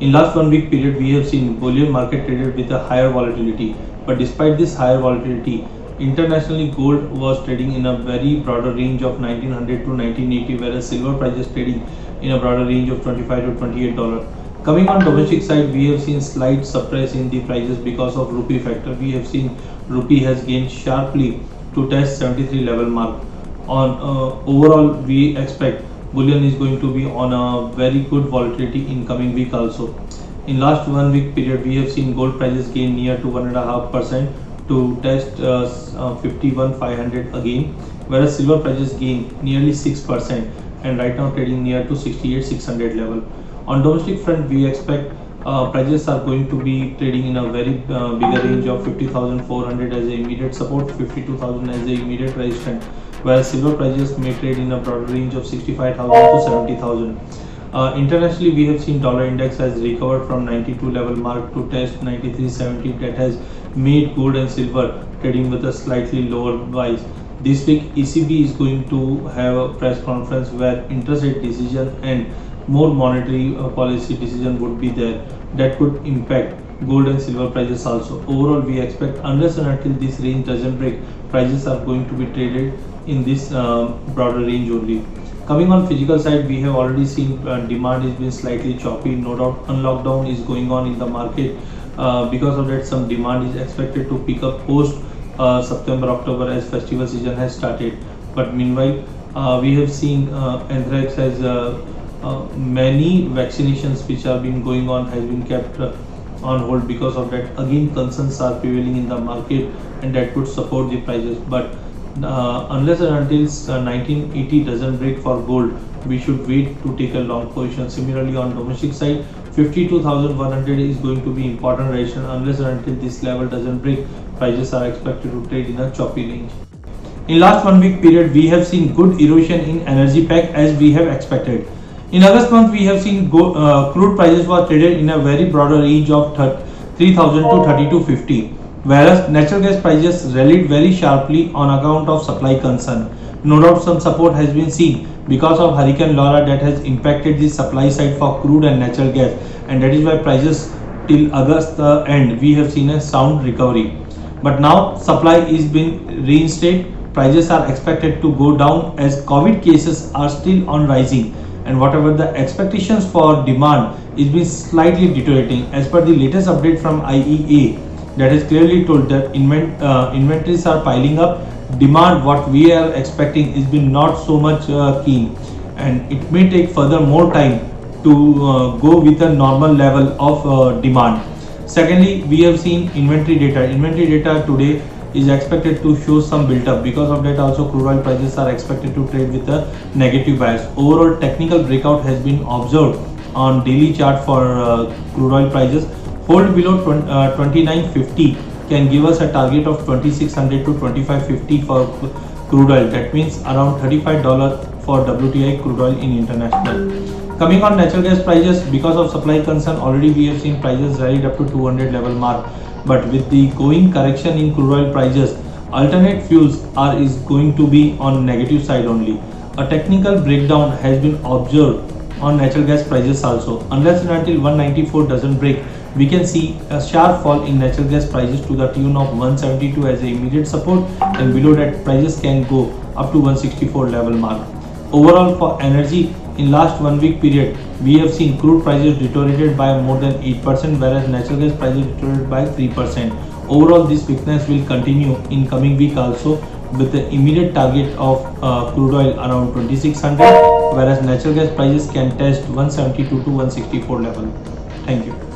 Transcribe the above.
In last 1 week period, we have seen bullion market traded with a higher volatility. But despite this higher volatility, internationally gold was trading in a very broader range of 1900 to 1980, whereas silver price is trading in a broader range of 25 to 28 dollar. Coming on domestic side, we have seen slight suppress in the prices because of rupee factor. We have seen rupee has gained sharply to test 73 level mark. On overall, we expect bullion is going to be on a very good volatility in coming week also. In last 1 week period, we have seen gold prices gain near to 1.5% to test 51,500 again, whereas silver prices gain nearly 6% and right now trading near to 68,600 level. On domestic front, we expect prices are going to be trading in a very bigger range of 50,400 as a immediate support, 52,000 as a immediate resistance, whereas silver prices may trade in a broader range of 65,000 to 70,000. Internationally, we have seen dollar index has recovered from 92 level mark to test 93.70. That has made gold and silver trading with a slightly lower price. This week, ECB is going to have a press conference where interest rate decision and more monetary policy decision would be there. That could impact gold and silver prices also. Overall, we expect unless and until this range doesn't break, prices are going to be traded in this broader range only. Coming on physical side, we have already seen demand has been slightly choppy. No doubt, unlockdown is going on in the market. Because of that, some demand is expected to pick up post September, October as festival season has started. But meanwhile, we have seen anthrax has many vaccinations which have been going on has been kept on hold. Because of that, again concerns are prevailing in the market and that could support the prices. But unless and until 1980 doesn't break for gold, we should wait to take a long position. Similarly, on domestic side, 52,100 is going to be important resistance. Unless and until this level doesn't break, prices are expected to trade in a choppy range. In last 1 week period, we have seen good erosion in energy pack as we have expected. In August month, we have seen crude prices were traded in a very broader range of 3,000 to 3,250, whereas natural gas prices rallied very sharply on account of supply concern. No doubt some support has been seen because of Hurricane Laura that has impacted the supply side for crude and natural gas, and that is why prices till August end we have seen a sound recovery. But now supply is been reinstated. Prices are expected to go down as COVID cases are still on rising, and whatever the expectations for demand is been slightly deteriorating. As per the latest update from IEA, that is clearly told that inventories are piling up. Demand, what we are expecting, is been not so much keen, and it may take further more time to go with a normal level of demand. Secondly, we have seen inventory data. Inventory data today is expected to show some build up. Because of that, also crude oil prices are expected to trade with a negative bias. Overall, technical breakout has been observed on daily chart for crude oil prices. Hold below 2950 can give us a target of 2600 to 2550 for crude oil. That means around $35 for WTI crude oil in international. Coming on natural gas prices, because of supply concern, already we have seen prices rallied up to 200 level mark. But with the going correction in crude oil prices, alternate fuels is going to be on negative side only. A technical breakdown has been observed on natural gas prices also. Unless and until 194 doesn't break, we can see a sharp fall in natural gas prices to the tune of 172 as a immediate support, and below that prices can go up to 164 level mark. Overall, for energy, in last 1 week period, we have seen crude prices deteriorated by more than 8%, whereas natural gas prices deteriorated by 3%. Overall, this weakness will continue in coming week also, with the immediate target of crude oil around 2600, whereas natural gas prices can test 172 to 164 level. Thank you.